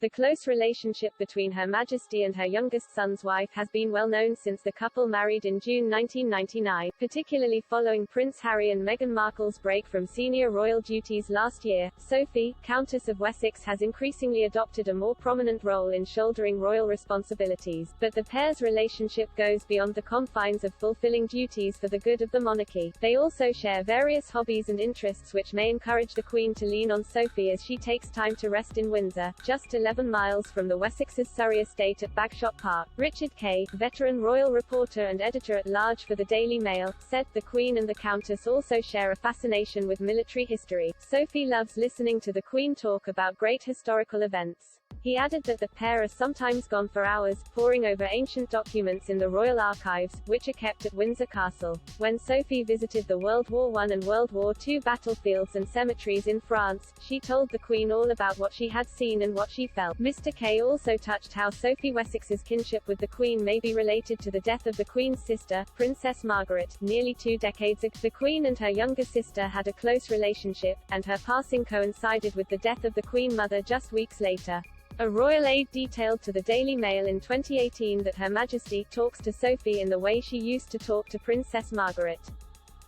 The close relationship between Her Majesty and her youngest son's wife has been well known since the couple married in June 1999, particularly following Prince Harry and Meghan Markle's break from senior royal duties last year. Sophie, Countess of Wessex, has increasingly adopted a more prominent role in shouldering royal responsibilities, but the pair's relationship goes beyond the confines of fulfilling duties for the good of the monarchy. They also share various hobbies and interests which may encourage the Queen to lean on Sophie as she takes time to rest in Windsor, just 11 miles from the Wessex's Surrey estate at Bagshot Park. Richard Kay, veteran royal reporter and editor-at-large for the Daily Mail, said, "The Queen and the Countess also share a fascination with military history. Sophie loves listening to the Queen talk about great historical events." He added that the pair are sometimes gone for hours, poring over ancient documents in the royal archives, which are kept at Windsor Castle. When Sophie visited the World War I and World War II battlefields and cemeteries in France, she told the Queen all about what she had seen and what she felt. Mr. Kay also touched how Sophie Wessex's kinship with the Queen may be related to the death of the Queen's sister, Princess Margaret, nearly 2 decades ago. The Queen and her younger sister had a close relationship, and her passing coincided with the death of the Queen Mother just weeks later. A royal aide detailed to the Daily Mail in 2018 that Her Majesty talks to Sophie in the way she used to talk to Princess Margaret.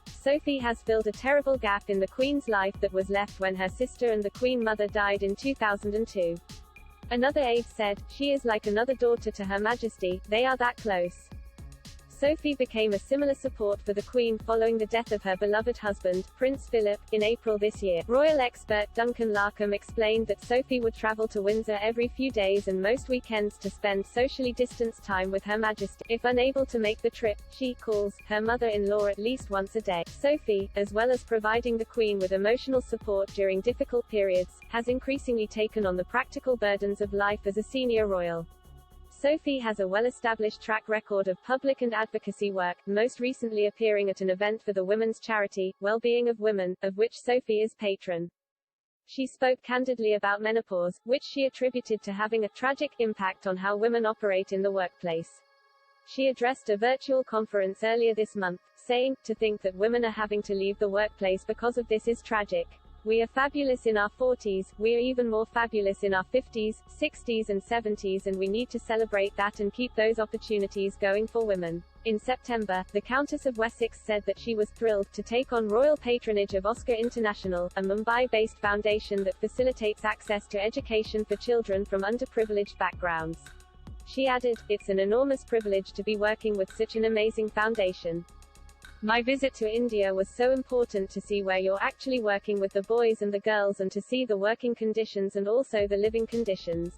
Sophie has filled a terrible gap in the Queen's life that was left when her sister and the Queen Mother died in 2002. Another aide said, "She is like another daughter to Her Majesty, they are that close." Sophie became a similar support for the Queen following the death of her beloved husband, Prince Philip, in April this year. Royal expert Duncan Larkham explained that Sophie would travel to Windsor every few days and most weekends to spend socially distanced time with Her Majesty. If unable to make the trip, she calls her mother-in-law at least once a day. Sophie, as well as providing the Queen with emotional support during difficult periods, has increasingly taken on the practical burdens of life as a senior royal. Sophie has a well-established track record of public and advocacy work, most recently appearing at an event for the women's charity, Well-Being of Women, of which Sophie is patron. She spoke candidly about menopause, which she attributed to having a tragic impact on how women operate in the workplace. She addressed a virtual conference earlier this month, saying, "To think that women are having to leave the workplace because of this is tragic. We are fabulous in our 40s, we are even more fabulous in our 50s, 60s and 70s, and we need to celebrate that and keep those opportunities going for women." In September, the Countess of Wessex said that she was thrilled to take on royal patronage of Oscar International, a Mumbai-based foundation that facilitates access to education for children from underprivileged backgrounds. She added, "It's an enormous privilege to be working with such an amazing foundation. My visit to India was so important to see where you're actually working with the boys and the girls and to see the working conditions and also the living conditions.